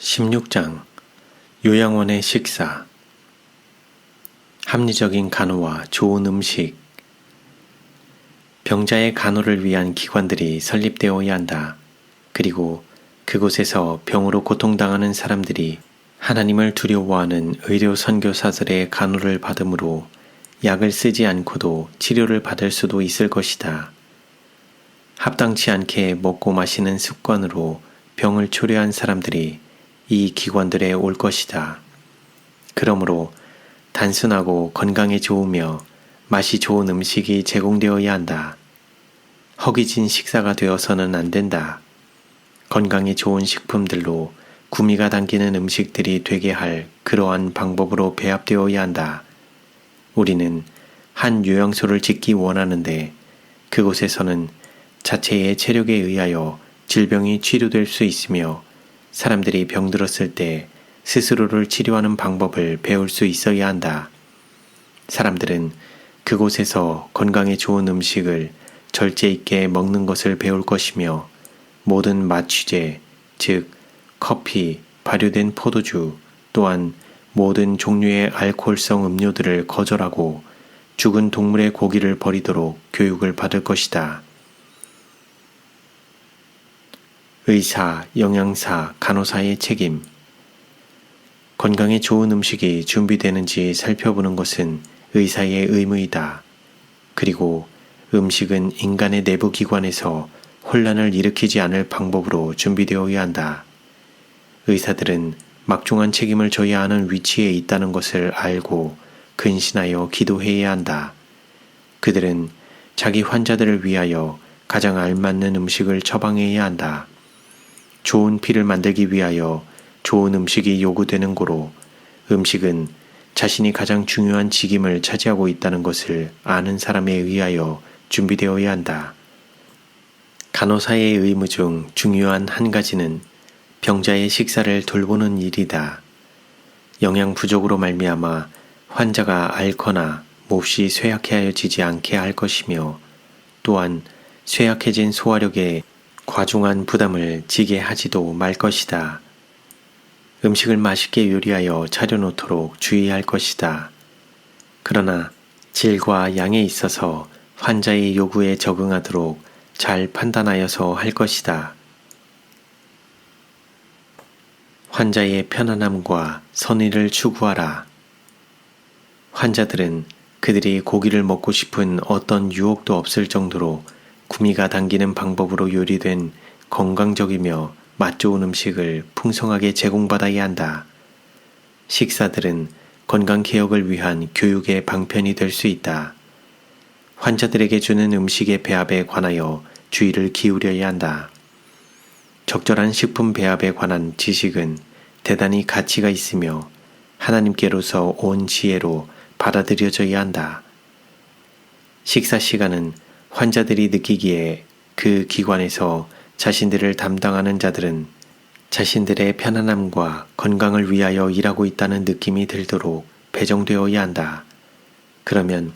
16장 요양원의 식사. 합리적인 간호와 좋은 음식. 병자의 간호를 위한 기관들이 설립되어야 한다. 그리고 그곳에서 병으로 고통당하는 사람들이 하나님을 두려워하는 의료 선교사들의 간호를 받음으로 약을 쓰지 않고도 치료를 받을 수도 있을 것이다. 합당치 않게 먹고 마시는 습관으로 병을 초래한 사람들이 이 기관들에 올 것이다. 그러므로 단순하고 건강에 좋으며 맛이 좋은 음식이 제공되어야 한다. 허기진 식사가 되어서는 안 된다. 건강에 좋은 식품들로 구미가 당기는 음식들이 되게 할 그러한 방법으로 배합되어야 한다. 우리는 한 요양소를 짓기 원하는데 그곳에서는 자체의 체력에 의하여 질병이 치료될 수 있으며 사람들이 병들었을 때 스스로를 치료하는 방법을 배울 수 있어야 한다. 사람들은 그곳에서 건강에 좋은 음식을 절제 있게 먹는 것을 배울 것이며 모든 마취제, 즉 커피, 발효된 포도주, 또한 모든 종류의 알코올성 음료들을 거절하고 죽은 동물의 고기를 버리도록 교육을 받을 것이다. 의사, 영양사, 간호사의 책임. 건강에 좋은 음식이 준비되는지 살펴보는 것은 의사의 의무이다. 그리고 음식은 인간의 내부 기관에서 혼란을 일으키지 않을 방법으로 준비되어야 한다. 의사들은 막중한 책임을 져야 하는 위치에 있다는 것을 알고 근신하여 기도해야 한다. 그들은 자기 환자들을 위하여 가장 알맞는 음식을 처방해야 한다. 좋은 피를 만들기 위하여 좋은 음식이 요구되는 고로 음식은 자신이 가장 중요한 직임을 차지하고 있다는 것을 아는 사람에 의하여 준비되어야 한다. 간호사의 의무 중 중요한 한 가지는 병자의 식사를 돌보는 일이다. 영양 부족으로 말미암아 환자가 앓거나 몹시 쇠약해지지 않게 할 것이며 또한 쇠약해진 소화력에 과중한 부담을 지게 하지도 말 것이다. 음식을 맛있게 요리하여 차려놓도록 주의할 것이다. 그러나 질과 양에 있어서 환자의 요구에 적응하도록 잘 판단하여서 할 것이다. 환자의 편안함과 선의를 추구하라. 환자들은 그들이 고기를 먹고 싶은 어떤 유혹도 없을 정도로 구미가 당기는 방법으로 요리된 건강적이며 맛 좋은 음식을 풍성하게 제공받아야 한다. 식사들은 건강개혁을 위한 교육의 방편이 될 수 있다. 환자들에게 주는 음식의 배합에 관하여 주의를 기울여야 한다. 적절한 식품 배합에 관한 지식은 대단히 가치가 있으며 하나님께로서 온 지혜로 받아들여져야 한다. 식사 시간은 환자들이 느끼기에 그 기관에서 자신들을 담당하는 자들은 자신들의 편안함과 건강을 위하여 일하고 있다는 느낌이 들도록 배정되어야 한다. 그러면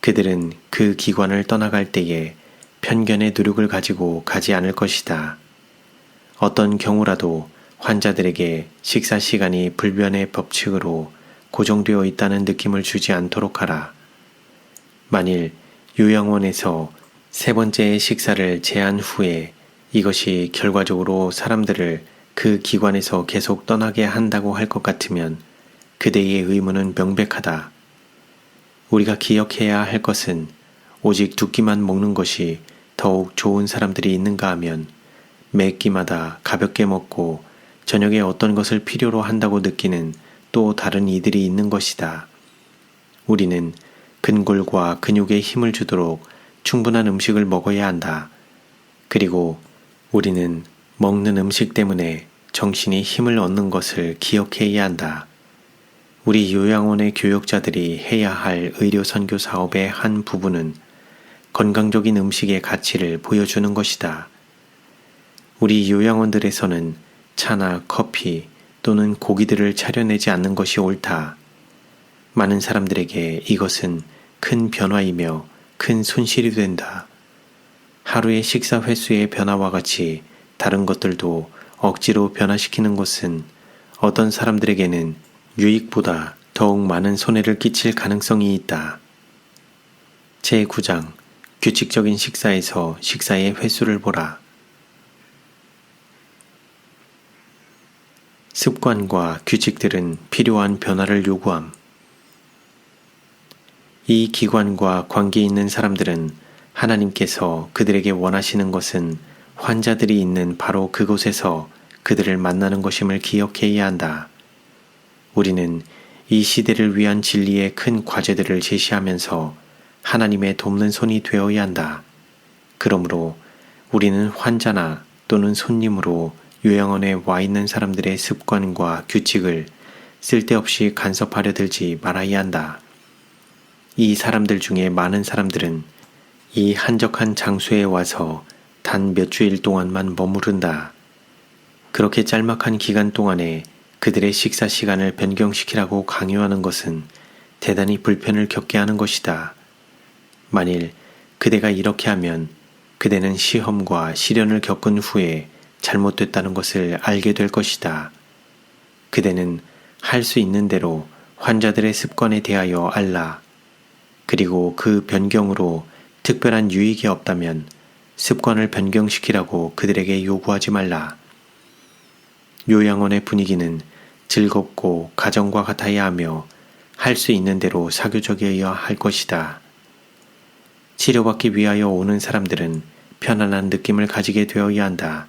그들은 그 기관을 떠나갈 때에 편견의 누룩을 가지고 가지 않을 것이다. 어떤 경우라도 환자들에게 식사 시간이 불변의 법칙으로 고정되어 있다는 느낌을 주지 않도록 하라. 만일 요양원에서 세 번째의 식사를 제한 후에 이것이 결과적으로 사람들을 그 기관에서 계속 떠나게 한다고 할 것 같으면 그대의 의무는 명백하다. 우리가 기억해야 할 것은 오직 두 끼만 먹는 것이 더욱 좋은 사람들이 있는가 하면 매 끼마다 가볍게 먹고 저녁에 어떤 것을 필요로 한다고 느끼는 또 다른 이들이 있는 것이다. 우리는 근골과 근육에 힘을 주도록 충분한 음식을 먹어야 한다. 그리고 우리는 먹는 음식 때문에 정신이 힘을 얻는 것을 기억해야 한다. 우리 요양원의 교역자들이 해야 할 의료 선교 사업의 한 부분은 건강적인 음식의 가치를 보여주는 것이다. 우리 요양원들에서는 차나 커피 또는 고기들을 차려내지 않는 것이 옳다. 많은 사람들에게 이것은 큰 변화이며 큰 손실이 된다. 하루의 식사 횟수의 변화와 같이 다른 것들도 억지로 변화시키는 것은 어떤 사람들에게는 유익보다 더욱 많은 손해를 끼칠 가능성이 있다. 제9장 규칙적인 식사에서 식사의 횟수를 보라. 습관과 규칙들은 필요한 변화를 요구함. 이 기관과 관계 있는 사람들은 하나님께서 그들에게 원하시는 것은 환자들이 있는 바로 그곳에서 그들을 만나는 것임을 기억해야 한다. 우리는 이 시대를 위한 진리의 큰 과제들을 제시하면서 하나님의 돕는 손이 되어야 한다. 그러므로 우리는 환자나 또는 손님으로 요양원에 와 있는 사람들의 습관과 규칙을 쓸데없이 간섭하려 들지 말아야 한다. 이 사람들 중에 많은 사람들은 이 한적한 장소에 와서 단 몇 주일 동안만 머무른다. 그렇게 짤막한 기간 동안에 그들의 식사 시간을 변경시키라고 강요하는 것은 대단히 불편을 겪게 하는 것이다. 만일 그대가 이렇게 하면 그대는 시험과 시련을 겪은 후에 잘못됐다는 것을 알게 될 것이다. 그대는 할 수 있는 대로 환자들의 습관에 대하여 알라. 그리고 그 변경으로 특별한 유익이 없다면 습관을 변경시키라고 그들에게 요구하지 말라. 요양원의 분위기는 즐겁고 가정과 같아야 하며 할 수 있는 대로 사교적이어야 할 것이다. 치료받기 위하여 오는 사람들은 편안한 느낌을 가지게 되어야 한다.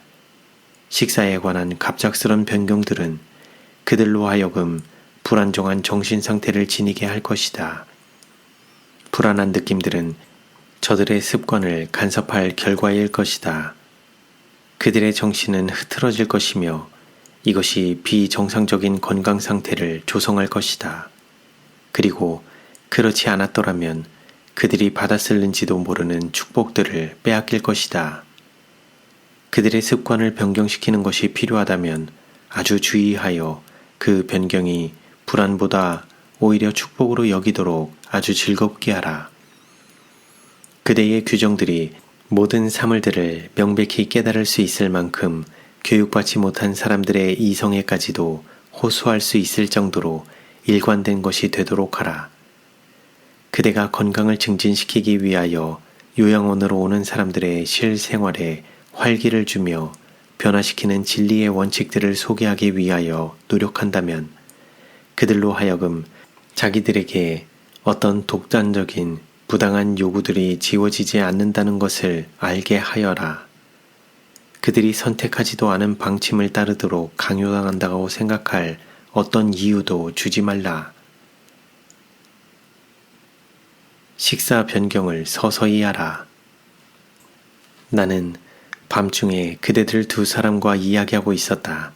식사에 관한 갑작스런 변경들은 그들로 하여금 불안정한 정신 상태를 지니게 할 것이다. 불안한 느낌들은 저들의 습관을 간섭할 결과일 것이다. 그들의 정신은 흐트러질 것이며 이것이 비정상적인 건강 상태를 조성할 것이다. 그리고 그렇지 않았더라면 그들이 받았을는지도 모르는 축복들을 빼앗길 것이다. 그들의 습관을 변경시키는 것이 필요하다면 아주 주의하여 그 변경이 불안보다 오히려 축복으로 여기도록 아주 즐겁게 하라. 그대의 규정들이 모든 사물들을 명백히 깨달을 수 있을 만큼 교육받지 못한 사람들의 이성에까지도 호소할 수 있을 정도로 일관된 것이 되도록 하라. 그대가 건강을 증진시키기 위하여 요양원으로 오는 사람들의 실생활에 활기를 주며 변화시키는 진리의 원칙들을 소개하기 위하여 노력한다면 그들로 하여금 자기들에게 어떤 독단적인 부당한 요구들이 지워지지 않는다는 것을 알게 하여라. 그들이 선택하지도 않은 방침을 따르도록 강요당한다고 생각할 어떤 이유도 주지 말라. 식사 변경을 서서히 하라. 나는 밤중에 그대들 두 사람과 이야기하고 있었다.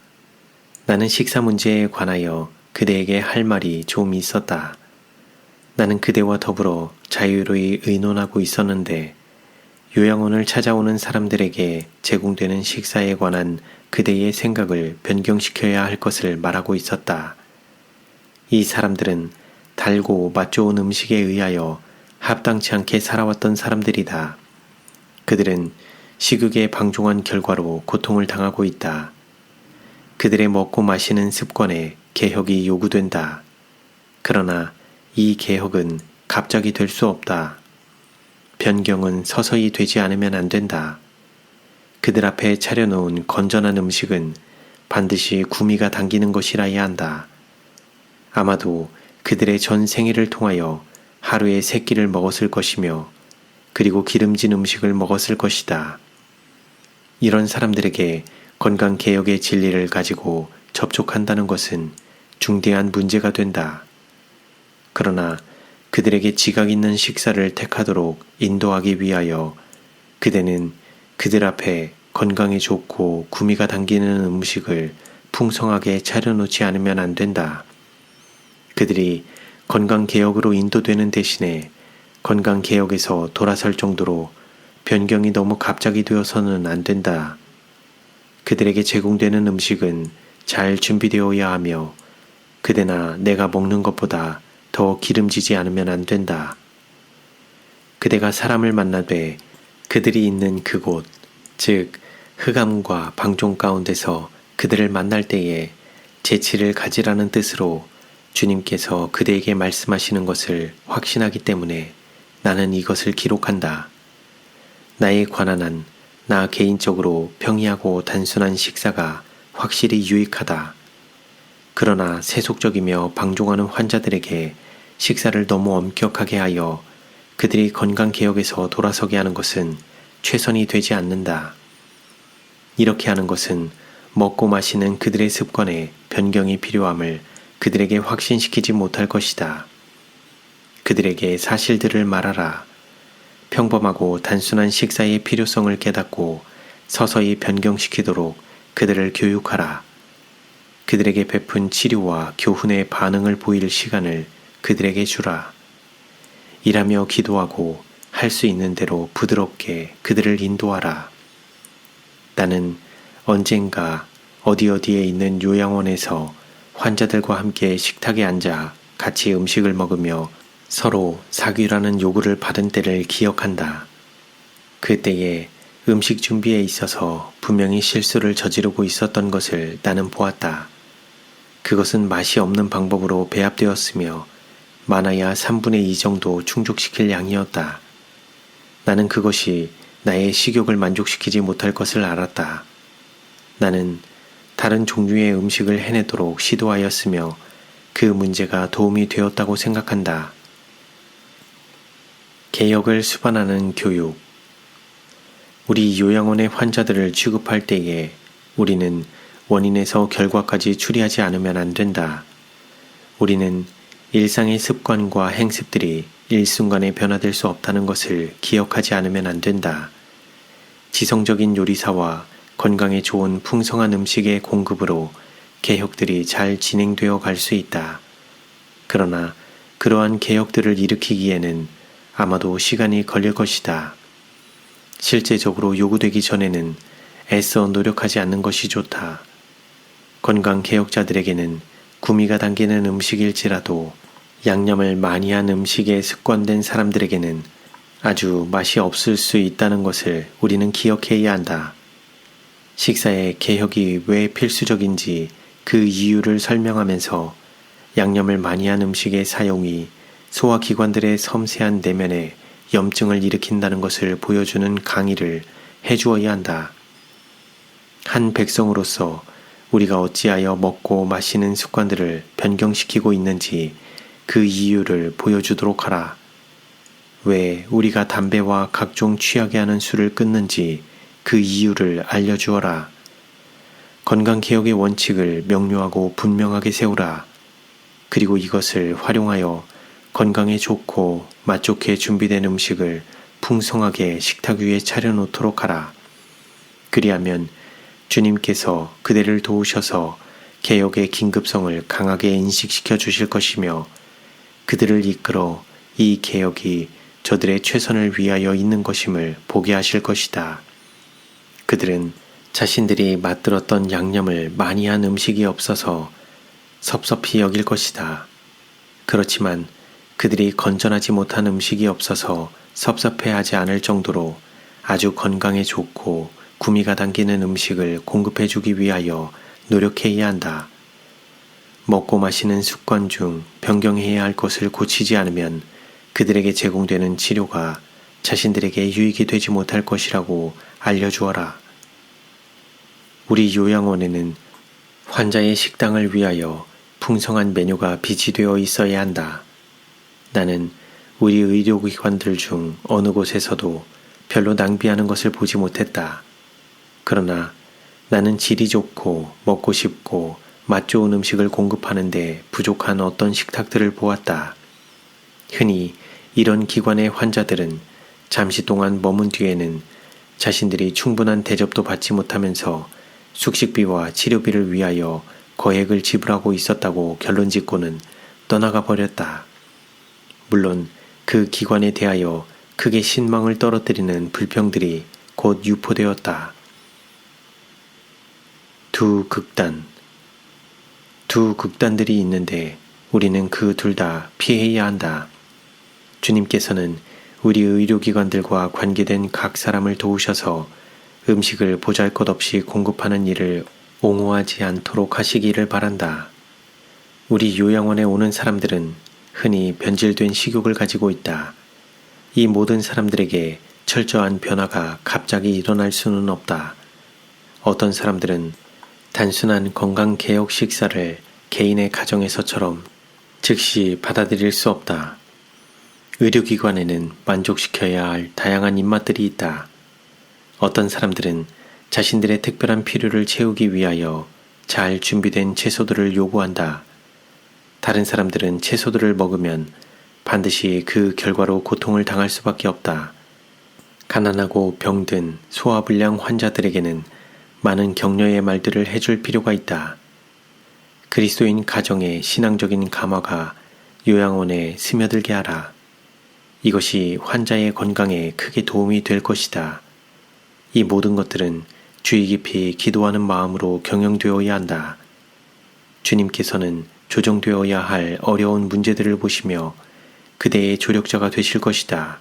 나는 식사 문제에 관하여 그대에게 할 말이 좀 있었다. 나는 그대와 더불어 자유로이 의논하고 있었는데 요양원을 찾아오는 사람들에게 제공되는 식사에 관한 그대의 생각을 변경시켜야 할 것을 말하고 있었다. 이 사람들은 달고 맛 좋은 음식에 의하여 합당치 않게 살아왔던 사람들이다. 그들은 식욕에 방종한 결과로 고통을 당하고 있다. 그들의 먹고 마시는 습관에 개혁이 요구된다. 그러나 이 개혁은 갑자기 될 수 없다. 변경은 서서히 되지 않으면 안 된다. 그들 앞에 차려놓은 건전한 음식은 반드시 구미가 당기는 것이라야 한다. 아마도 그들의 전 생애를 통하여 하루에 3끼를 먹었을 것이며 그리고 기름진 음식을 먹었을 것이다. 이런 사람들에게 건강개혁의 진리를 가지고 접촉한다는 것은 중대한 문제가 된다. 그러나 그들에게 지각 있는 식사를 택하도록 인도하기 위하여 그대는 그들 앞에 건강에 좋고 구미가 당기는 음식을 풍성하게 차려놓지 않으면 안 된다. 그들이 건강개혁으로 인도되는 대신에 건강개혁에서 돌아설 정도로 변경이 너무 갑자기 되어서는 안 된다. 그들에게 제공되는 음식은 잘 준비되어야 하며 그대나 내가 먹는 것보다 더 기름지지 않으면 안 된다. 그대가 사람을 만나되 그들이 있는 그곳, 즉 흑암과 방종 가운데서 그들을 만날 때에 재치를 가지라는 뜻으로 주님께서 그대에게 말씀하시는 것을 확신하기 때문에 나는 이것을 기록한다. 나의 관한한 나 개인적으로 평이하고 단순한 식사가 확실히 유익하다. 그러나 세속적이며 방종하는 환자들에게 식사를 너무 엄격하게 하여 그들이 건강개혁에서 돌아서게 하는 것은 최선이 되지 않는다. 이렇게 하는 것은 먹고 마시는 그들의 습관에 변경이 필요함을 그들에게 확신시키지 못할 것이다. 그들에게 사실들을 말하라. 평범하고 단순한 식사의 필요성을 깨닫고 서서히 변경시키도록 그들을 교육하라. 그들에게 베푼 치료와 교훈의 반응을 보일 시간을 그들에게 주라. 일하며 기도하고 할 수 있는 대로 부드럽게 그들을 인도하라. 나는 언젠가 어디에 있는 요양원에서 환자들과 함께 식탁에 앉아 같이 음식을 먹으며 서로 사귀라는 요구를 받은 때를 기억한다. 그때에 음식 준비에 있어서 분명히 실수를 저지르고 있었던 것을 나는 보았다. 그것은 맛이 없는 방법으로 배합되었으며 많아야 3분의 2 정도 충족시킬 양이었다. 나는 그것이 나의 식욕을 만족시키지 못할 것을 알았다. 나는 다른 종류의 음식을 해내도록 시도하였으며 그 문제가 도움이 되었다고 생각한다. 개혁을 수반하는 교육. 우리 요양원의 환자들을 취급할 때에 우리는 원인에서 결과까지 추리하지 않으면 안 된다. 우리는 일상의 습관과 행습들이 일순간에 변화될 수 없다는 것을 기억하지 않으면 안 된다. 지성적인 요리사와 건강에 좋은 풍성한 음식의 공급으로 개혁들이 잘 진행되어 갈 수 있다. 그러나 그러한 개혁들을 일으키기에는 아마도 시간이 걸릴 것이다. 실제적으로 요구되기 전에는 애써 노력하지 않는 것이 좋다. 건강 개혁자들에게는 구미가 당기는 음식일지라도 양념을 많이 한 음식에 습관된 사람들에게는 아주 맛이 없을 수 있다는 것을 우리는 기억해야 한다. 식사의 개혁이 왜 필수적인지 그 이유를 설명하면서 양념을 많이 한 음식의 사용이 소화기관들의 섬세한 내면에 염증을 일으킨다는 것을 보여주는 강의를 해주어야 한다. 한 백성으로서 우리가 어찌하여 먹고 마시는 습관들을 변경시키고 있는지 그 이유를 보여주도록 하라. 왜 우리가 담배와 각종 취하게 하는 술을 끊는지 그 이유를 알려주어라. 건강개혁의 원칙을 명료하고 분명하게 세우라. 그리고 이것을 활용하여 건강에 좋고 맛 좋게 준비된 음식을 풍성하게 식탁 위에 차려놓도록 하라. 그리하면 주님께서 그대를 도우셔서 개혁의 긴급성을 강하게 인식시켜 주실 것이며 그들을 이끌어 이 개혁이 저들의 최선을 위하여 있는 것임을 보게 하실 것이다. 그들은 자신들이 맛들었던 양념을 많이 한 음식이 없어서 섭섭히 여길 것이다. 그렇지만 그들이 건전하지 못한 음식이 없어서 섭섭해하지 않을 정도로 아주 건강에 좋고 구미가 당기는 음식을 공급해주기 위하여 노력해야 한다. 먹고 마시는 습관 중 변경해야 할 것을 고치지 않으면 그들에게 제공되는 치료가 자신들에게 유익이 되지 못할 것이라고 알려주어라. 우리 요양원에는 환자의 식당을 위하여 풍성한 메뉴가 비치되어 있어야 한다. 나는 우리 의료기관들 중 어느 곳에서도 별로 낭비하는 것을 보지 못했다. 그러나 나는 질이 좋고 먹고 싶고 맛 좋은 음식을 공급하는데 부족한 어떤 식탁들을 보았다. 흔히 이런 기관의 환자들은 잠시 동안 머문 뒤에는 자신들이 충분한 대접도 받지 못하면서 숙식비와 치료비를 위하여 거액을 지불하고 있었다고 결론짓고는 떠나가 버렸다. 물론 그 기관에 대하여 크게 신망을 떨어뜨리는 불평들이 곧 유포되었다. 두 극단들이 있는데 우리는 그 둘 다 피해야 한다. 주님께서는 우리 의료기관들과 관계된 각 사람을 도우셔서 음식을 보잘것없이 공급하는 일을 옹호하지 않도록 하시기를 바란다. 우리 요양원에 오는 사람들은 흔히 변질된 식욕을 가지고 있다. 이 모든 사람들에게 철저한 변화가 갑자기 일어날 수는 없다. 어떤 사람들은 단순한 건강개혁 식사를 개인의 가정에서처럼 즉시 받아들일 수 없다. 의료기관에는 만족시켜야 할 다양한 입맛들이 있다. 어떤 사람들은 자신들의 특별한 필요를 채우기 위하여 잘 준비된 채소들을 요구한다. 다른 사람들은 채소들을 먹으면 반드시 그 결과로 고통을 당할 수밖에 없다. 가난하고 병든 소화불량 환자들에게는 많은 격려의 말들을 해줄 필요가 있다. 그리스도인 가정의 신앙적인 감화가 요양원에 스며들게 하라. 이것이 환자의 건강에 크게 도움이 될 것이다. 이 모든 것들은 주의 깊이 기도하는 마음으로 경영되어야 한다. 주님께서는 조정되어야 할 어려운 문제들을 보시며 그대의 조력자가 되실 것이다.